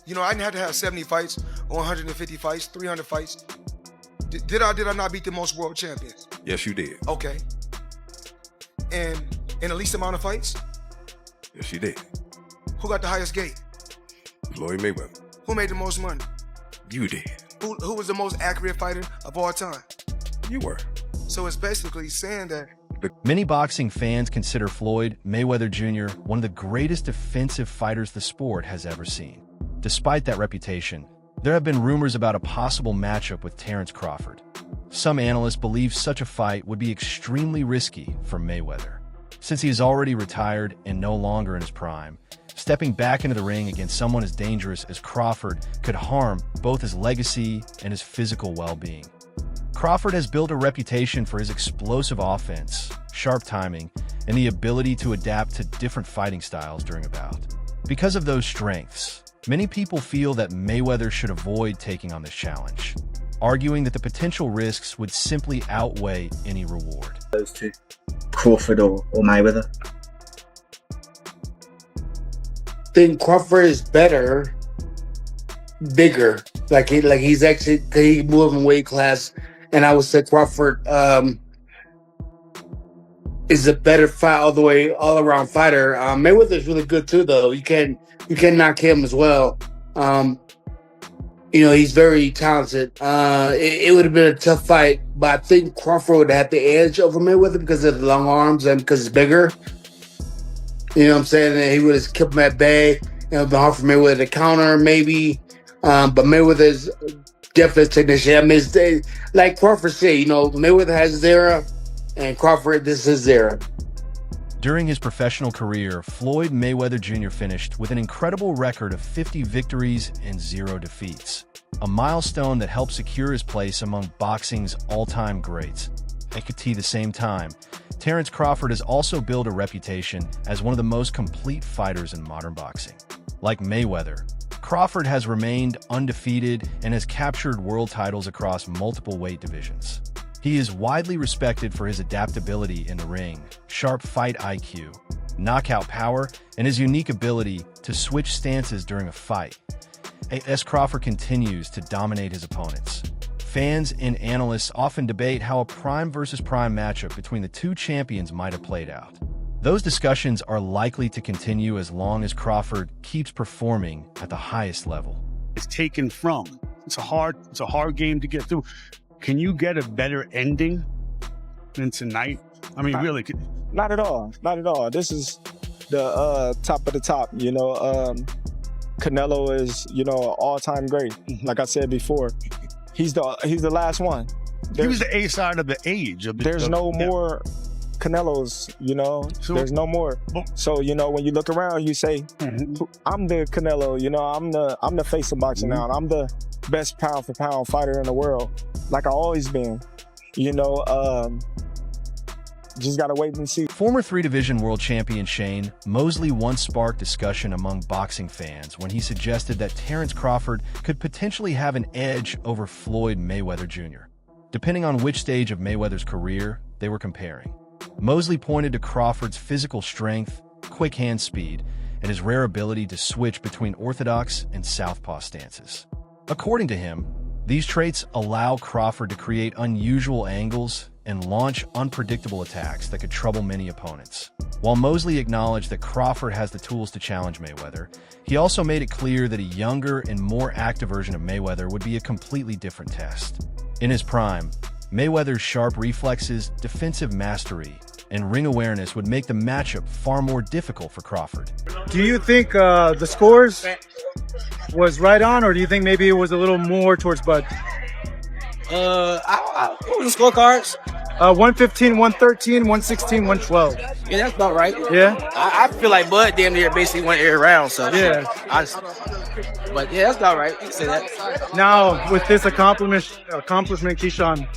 You know, I didn't have to have 70 fights or 150 fights, 300 fights. Did I not beat the most world champions? Yes, you did. Okay. And in the least amount of fights? Yes, you did. Who got the highest gate? Floyd Mayweather. Who made the most money? You did. Who was the most accurate fighter of all time? You were. So it's basically saying that. Many boxing fans consider Floyd Mayweather Jr. one of the greatest defensive fighters the sport has ever seen. Despite that reputation, there have been rumors about a possible matchup with Terence Crawford. Some analysts believe such a fight would be extremely risky for Mayweather. Since he is already retired and no longer in his prime, stepping back into the ring against someone as dangerous as Crawford could harm both his legacy and his physical well-being. Crawford has built a reputation for his explosive offense, sharp timing, and the ability to adapt to different fighting styles during a bout. Because of those strengths, many people feel that Mayweather should avoid taking on this challenge, arguing that the potential risks would simply outweigh any reward. Those two, Crawford or Mayweather. I think Crawford is better, bigger. Like he's actually he moved in weight class, and I would say Crawford is a better fight all around fighter. Mayweather is really good too, though. You can knock him as well. You know, he's very talented. It would have been a tough fight, but I think Crawford would have the edge over Mayweather because of the long arms and because he's bigger. You know what I'm saying? And he would have kept him at bay. It would have been hard for Mayweather to counter, maybe. But Mayweather's definitely a technician. I mean, like Crawford said, you know, Mayweather has his era, and Crawford, this is his era. During his professional career, Floyd Mayweather Jr. finished with an incredible record of 50 victories and 0 defeats, a milestone that helped secure his place among boxing's all-time greats. At the same time, Terence Crawford has also built a reputation as one of the most complete fighters in modern boxing. Like Mayweather, Crawford has remained undefeated and has captured world titles across multiple weight divisions. He is widely respected for his adaptability in the ring, sharp fight IQ, knockout power, and his unique ability to switch stances during a fight. As Crawford continues to dominate his opponents, fans and analysts often debate how a prime versus prime matchup between the two champions might have played out. Those discussions are likely to continue as long as Crawford keeps performing at the highest level. It's taken from. It's a hard game to get through. Can you get a better ending than tonight? I mean, really? Not at all. Not at all. This is the top of the top. You know, Canelo is, you know, an all-time great. Like I said before, he's the last one. He was the A side of the age. There's no more Canelos, you know. So, there's no more. So, you know, when you look around, you say, I'm the Canelo, you know, I'm the face of boxing now, and I'm the best pound for pound fighter in the world, like I've always been. You know, just gotta wait and see. Former 3-division world champion Shane Mosley once sparked discussion among boxing fans when he suggested that Terence Crawford could potentially have an edge over Floyd Mayweather Jr., depending on which stage of Mayweather's career they were comparing. Mosley pointed to Crawford's physical strength, quick hand speed, and his rare ability to switch between orthodox and southpaw stances. According to him, these traits allow Crawford to create unusual angles and launch unpredictable attacks that could trouble many opponents. While Mosley acknowledged that Crawford has the tools to challenge Mayweather, he also made it clear that a younger and more active version of Mayweather would be a completely different test. In his prime, Mayweather's sharp reflexes, defensive mastery, and ring awareness would make the matchup far more difficult for Crawford. Do you think the scores was right on, or do you think maybe it was a little more towards Bud? What were the scorecards? 115, 113, 116, 112. Yeah, that's about right. Yeah? I feel like Bud damn near basically went every round, so yeah. But yeah, that's about right. You can say that. Now, with this accomplishment, Keyshawn,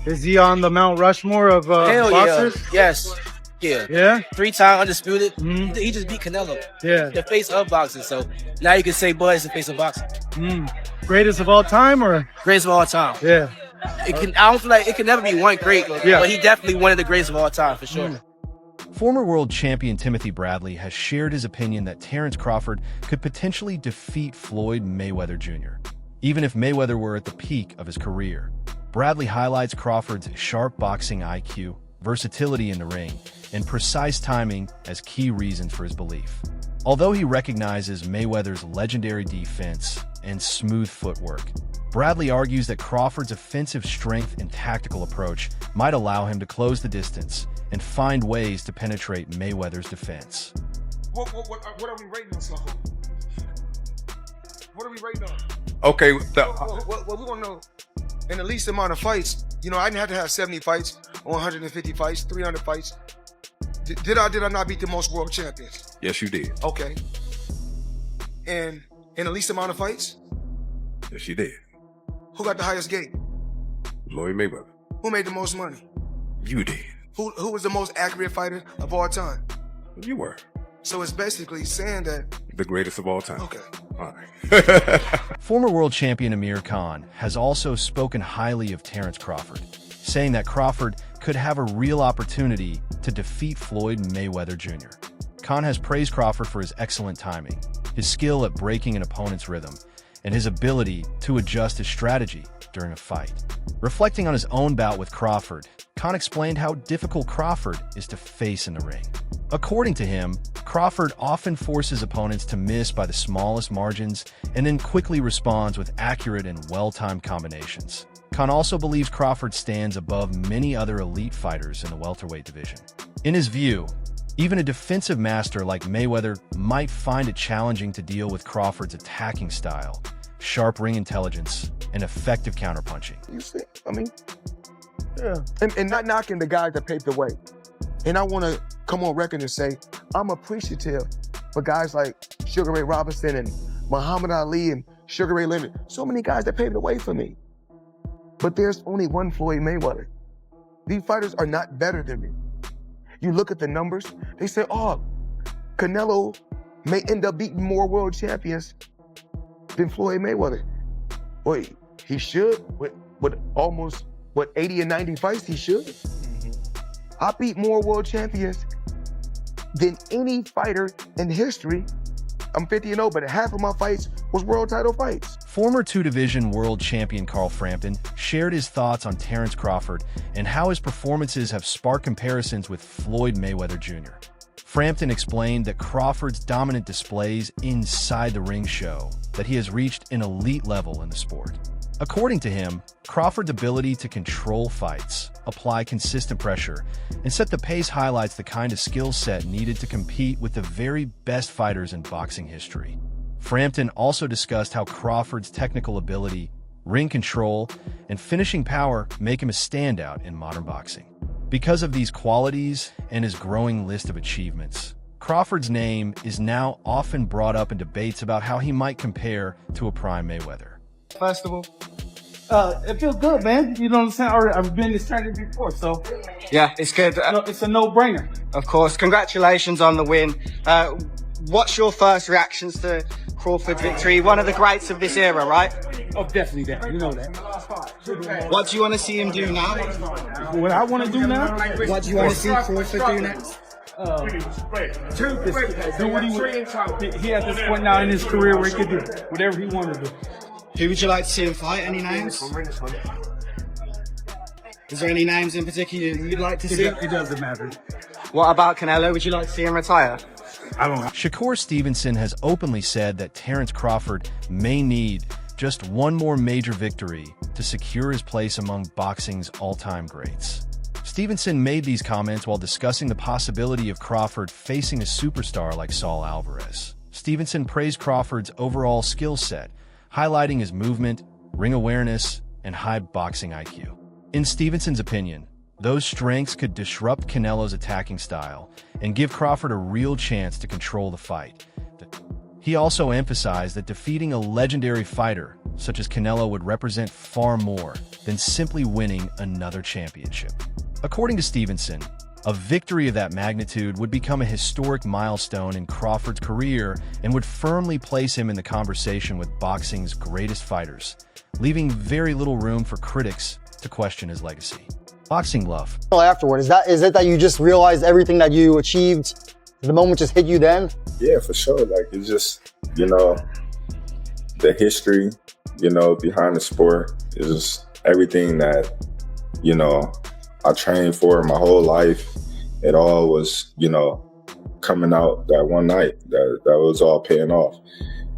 is he on the Mount Rushmore of Hell boxers? Yeah. Yes. Yeah. Yeah? 3-time undisputed. He just beat Canelo. Yeah. The face of boxing. So now you can say Bud is the face of boxing. Greatest of all time, or? Greatest of all time. Yeah. I don't feel like it can never be one great, but he definitely one of the greatest of all time for sure. Former world champion Timothy Bradley has shared his opinion that Terence Crawford could potentially defeat Floyd Mayweather Jr., even if Mayweather were at the peak of his career. Bradley highlights Crawford's sharp boxing IQ, versatility in the ring, and precise timing as key reasons for his belief. Although he recognizes Mayweather's legendary defense and smooth footwork, Bradley argues that Crawford's offensive strength and tactical approach might allow him to close the distance and find ways to penetrate Mayweather's defense. What are we rating on something? What are we rating on? Okay. What we want to know, in the least amount of fights, you know, I didn't have to have 70 fights, 150 fights, 300 fights. Did I not beat the most world champions? Yes, you did. Okay. And in the least amount of fights, Yes, you did. who got the highest gate? Floyd Mayweather. Who made the most money? You did. Who was the most accurate fighter of all time? You were. So it's basically saying that, The greatest of all time. okay. All right. Former world champion Amir Khan has also spoken highly of Terence Crawford, saying that Crawford could have a real opportunity to defeat Floyd Mayweather Jr. Khan has praised Crawford for his excellent timing, his skill at breaking an opponent's rhythm, and his ability to adjust his strategy during a fight. Reflecting on his own bout with Crawford, Khan explained how difficult Crawford is to face in the ring. According to him, Crawford often forces opponents to miss by the smallest margins and then quickly responds with accurate and well-timed combinations. Khan also believes Crawford stands above many other elite fighters in the welterweight division. In his view, even a defensive master like Mayweather might find it challenging to deal with Crawford's attacking style, sharp ring intelligence, and effective counterpunching. You see, I mean, yeah. And not knocking the guys that paved the way. And I want to come on record and say, I'm appreciative for guys like Sugar Ray Robinson and Muhammad Ali and Sugar Ray Leonard. So many guys that paved the way for me. But there's only one Floyd Mayweather. These fighters are not better than me. You look at the numbers, they say, oh, Canelo may end up beating more world champions than Floyd Mayweather. Boy, he should. With almost, 80 and 90 fights, he should. I beat more world champions than any fighter in history. I'm 50-0, but half of my fights was world title fights. Former two-division world champion Carl Frampton shared his thoughts on Terence Crawford and how his performances have sparked comparisons with Floyd Mayweather Jr. Frampton explained that Crawford's dominant displays inside the ring show that he has reached an elite level in the sport. According to him, Crawford's ability to control fights, apply consistent pressure, and set the pace highlights the kind of skill set needed to compete with the very best fighters in boxing history. Frampton also discussed how Crawford's technical ability, ring control, and finishing power make him a standout in modern boxing. Because of these qualities and his growing list of achievements, Crawford's name is now often brought up in debates about how he might compare to a prime Mayweather. First of all, it feels good, man. You know what I'm saying? I've been in this tournament before, so Yeah, it's good. it's a no-brainer. Of course, congratulations on the win. What's your first reactions to Crawford's victory? One of the greats of this era, right? Oh, definitely that. You know that. What do you want to see him do now? What I want to do now? What do you want to see Crawford do next? Do what he at this point now in his career where he could do whatever he wanted to do. Who would you like to see him fight? Any names? Is there any names in particular you'd like to see? It doesn't matter. What about Canelo? Would you like to see him retire? I don't know. Shakur Stevenson has openly said that Terence Crawford may need just one more major victory to secure his place among boxing's all-time greats. Stevenson made these comments while discussing the possibility of Crawford facing a superstar like Saul Alvarez. Stevenson praised Crawford's overall skill set, highlighting his movement, ring awareness, and high boxing IQ. In Stevenson's opinion, those strengths could disrupt Canelo's attacking style and give Crawford a real chance to control the fight. He also emphasized that defeating a legendary fighter such as Canelo would represent far more than simply winning another championship. According to Stevenson, a victory of that magnitude would become a historic milestone in Crawford's career and would firmly place him in the conversation with boxing's greatest fighters, leaving very little room for critics to question his legacy. Boxing Love. Afterward, is it that you just realized everything that you achieved, the moment just hit you then? Yeah, for sure. Like, it's just, you know, the history, you know, behind the sport is just everything that, you know, I trained for my whole life. It all was, you know, coming out that one night. That was all paying off.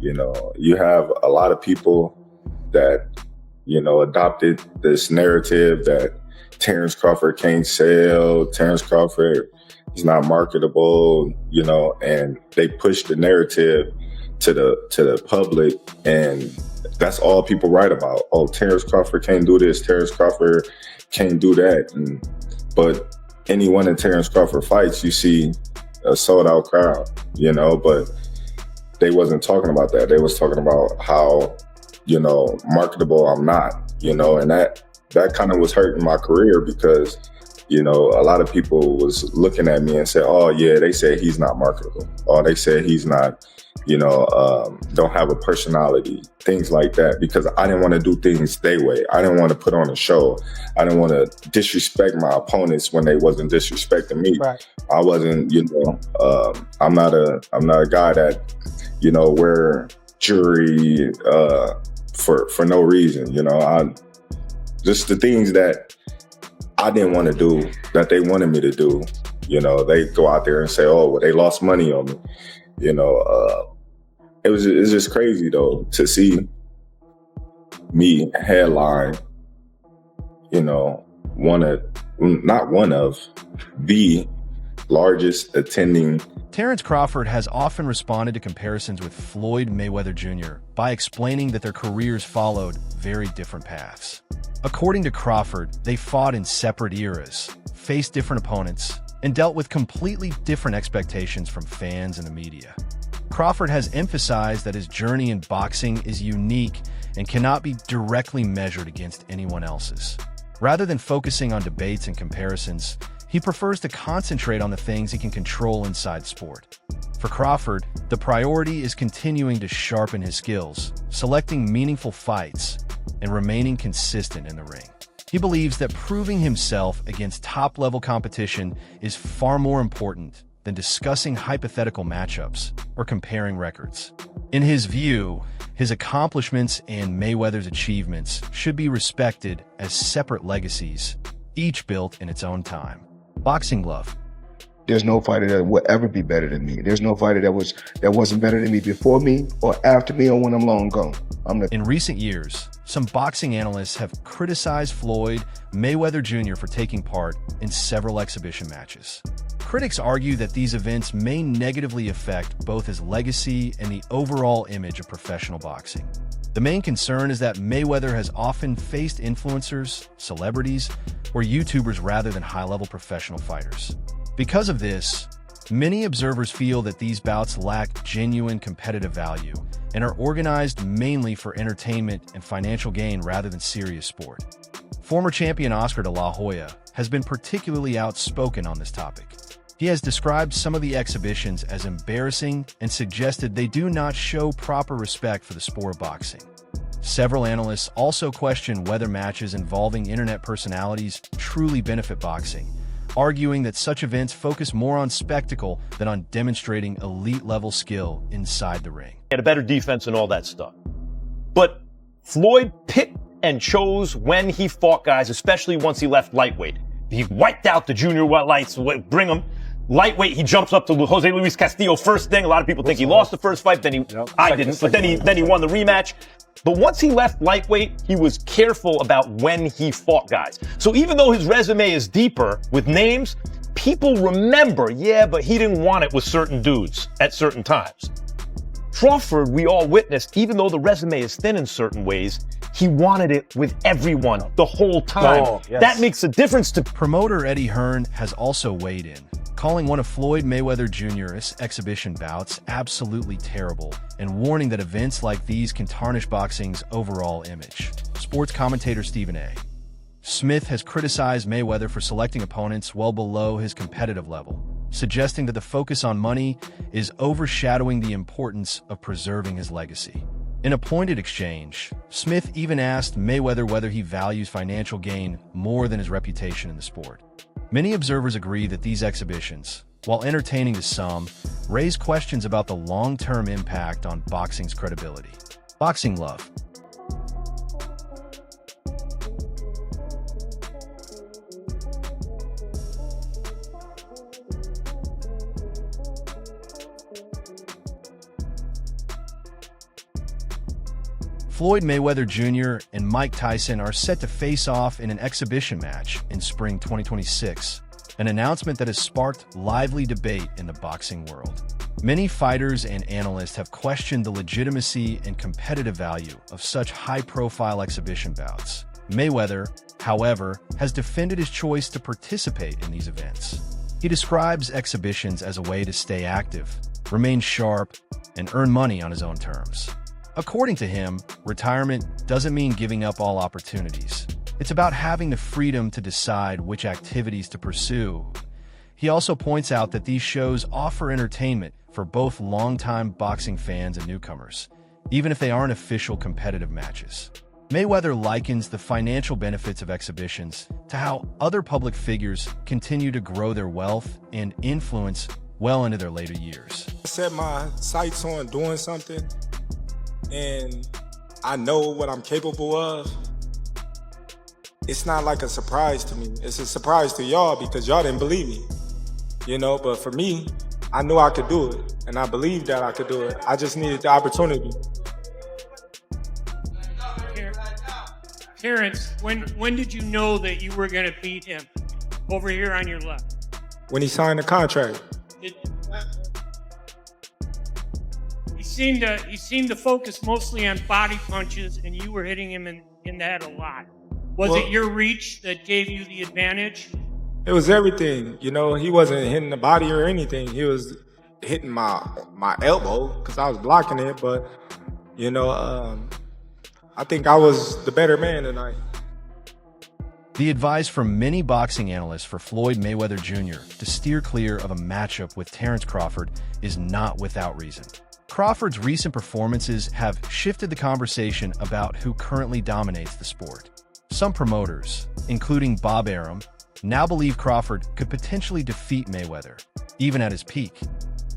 You know, you have a lot of people that, you know, adopted this narrative that Terence Crawford can't sell, Terence Crawford, he's not marketable, you know, and they push the narrative to the public, and that's all people write about. Oh, Terence Crawford can't do this, Terence Crawford can't do that. But any one of Terence Crawford fights, you see a sold out crowd, you know, but they wasn't talking about that. They was talking about how, you know, marketable I'm not, you know, and that kind of was hurting my career because, you know, a lot of people was looking at me and said, oh yeah, they said he's not marketable. Or they said he's not, you know, don't have a personality, things like that, because I didn't want to do things their way. I didn't want to put on a show. I didn't want to disrespect my opponents when they wasn't disrespecting me. Right. I wasn't, you know, I'm not a guy that, you know, wear jewelry for no reason. You know, just the things that I didn't want to do that they wanted me to do. You know, they go out there and say, oh, well, they lost money on me. You know, it's just crazy though to see me headline, you know, not one of the largest attending. Terence Crawford has often responded to comparisons with Floyd Mayweather Jr. by explaining that their careers followed very different paths. According to Crawford, they fought in separate eras, faced different opponents, and dealt with completely different expectations from fans and the media. Crawford has emphasized that his journey in boxing is unique and cannot be directly measured against anyone else's. Rather than focusing on debates and comparisons, he prefers to concentrate on the things he can control inside sport. For Crawford, the priority is continuing to sharpen his skills, selecting meaningful fights, and remaining consistent in the ring. He believes that proving himself against top-level competition is far more important than discussing hypothetical matchups or comparing records. In his view, his accomplishments and Mayweather's achievements should be respected as separate legacies, each built in its own time. Boxing Love. There's no fighter that will ever be better than me. There's no fighter that wasn't better than me before me or after me or when I'm long gone. In recent years, some boxing analysts have criticized Floyd Mayweather Jr. for taking part in several exhibition matches. Critics argue that these events may negatively affect both his legacy and the overall image of professional boxing. The main concern is that Mayweather has often faced influencers, celebrities, or YouTubers rather than high-level professional fighters. Because of this, many observers feel that these bouts lack genuine competitive value and are organized mainly for entertainment and financial gain rather than serious sport. Former champion Oscar de la Hoya has been particularly outspoken on this topic. He has described some of the exhibitions as embarrassing and suggested they do not show proper respect for the sport of boxing. Several analysts also question whether matches involving internet personalities truly benefit boxing, arguing that such events focus more on spectacle than on demonstrating elite-level skill inside the ring. He had a better defense and all that stuff. But Floyd picked and chose when he fought guys, especially once he left lightweight. He wiped out the junior lights, bring him. Lightweight, he jumps up to Jose Luis Castillo first thing. A lot of people think he lost the first fight, I didn't, but then he won the rematch. But once he left lightweight, he was careful about when he fought guys. So even though his resume is deeper with names, people remember, yeah, but he didn't want it with certain dudes at certain times. Crawford, we all witnessed, even though the resume is thin in certain ways, he wanted it with everyone the whole time. Oh, yes. That makes a difference to... Promoter Eddie Hearn has also weighed in, calling one of Floyd Mayweather Jr.'s exhibition bouts absolutely terrible and warning that events like these can tarnish boxing's overall image. Sports commentator Stephen A. Smith has criticized Mayweather for selecting opponents well below his competitive level, suggesting that the focus on money is overshadowing the importance of preserving his legacy. In a pointed exchange, Smith even asked Mayweather whether he values financial gain more than his reputation in the sport. Many observers agree that these exhibitions, while entertaining to some, raise questions about the long-term impact on boxing's credibility. Boxing love. Floyd Mayweather Jr. and Mike Tyson are set to face off in an exhibition match in spring 2026, an announcement that has sparked lively debate in the boxing world. Many fighters and analysts have questioned the legitimacy and competitive value of such high-profile exhibition bouts. Mayweather, however, has defended his choice to participate in these events. He describes exhibitions as a way to stay active, remain sharp, and earn money on his own terms. According to him, retirement doesn't mean giving up all opportunities. It's about having the freedom to decide which activities to pursue. He also points out that these shows offer entertainment for both longtime boxing fans and newcomers, even if they aren't official competitive matches. Mayweather likens the financial benefits of exhibitions to how other public figures continue to grow their wealth and influence well into their later years. I set my sights on doing something, and I know what I'm capable of. It's not like a surprise to me. It's a surprise to y'all because y'all didn't believe me, you know? But for me, I knew I could do it, and I believed that I could do it. I just needed the opportunity. Terence, when did you know that you were going to beat him? Over here on your left. When he signed the contract. He seemed to focus mostly on body punches, and you were hitting him in the head a lot. Was it your reach that gave you the advantage? It was everything. You know, he wasn't hitting the body or anything. He was hitting my elbow because I was blocking it. But, you know, I think I was the better man tonight. The advice from many boxing analysts for Floyd Mayweather Jr. to steer clear of a matchup with Terence Crawford is not without reason. Crawford's recent performances have shifted the conversation about who currently dominates the sport. Some promoters, including Bob Arum, now believe Crawford could potentially defeat Mayweather, even at his peak.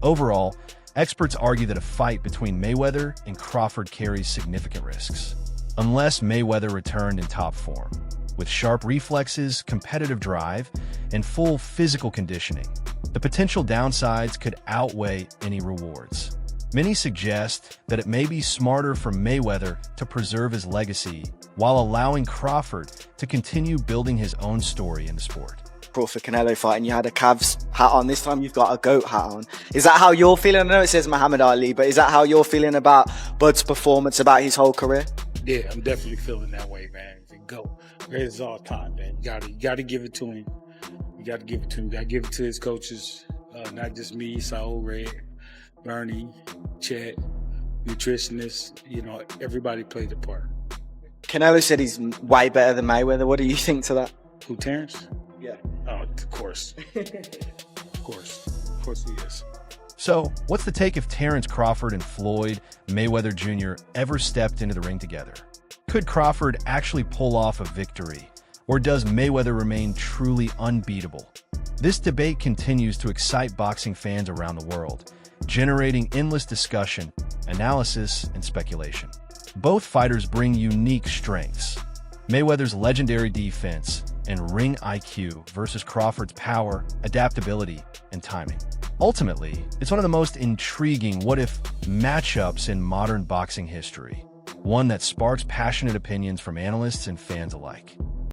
Overall, experts argue that a fight between Mayweather and Crawford carries significant risks, unless Mayweather returned in top form. With sharp reflexes, competitive drive, and full physical conditioning, the potential downsides could outweigh any rewards. Many suggest that it may be smarter for Mayweather to preserve his legacy while allowing Crawford to continue building his own story in the sport. Crawford Canelo fight, and you had a Cavs hat on. This time you've got a GOAT hat on. Is that how you're feeling? I know it says Muhammad Ali, but is that how you're feeling about Bud's performance, about his whole career? Yeah, I'm definitely feeling that way, man. GOAT, greatest of all time, man. You gotta give it to him. You gotta give it to him. You gotta give it to his coaches, not just me, Saul, Red, Bernie, Chet, nutritionists. You know, everybody played a part. Canelo said he's way better than Mayweather. What do you think to that? Who, Terence? Yeah. Oh, of course. Of course he is. So, what's the take if Terence Crawford and Floyd Mayweather Jr. ever stepped into the ring together? Could Crawford actually pull off a victory, or does Mayweather remain truly unbeatable? This debate continues to excite boxing fans around the world, generating endless discussion, analysis, and speculation. Both fighters bring unique strengths. Mayweather's legendary defense and ring IQ versus Crawford's power, adaptability, and timing. Ultimately, it's one of the most intriguing what-if matchups in modern boxing history, one that sparks passionate opinions from analysts and fans alike.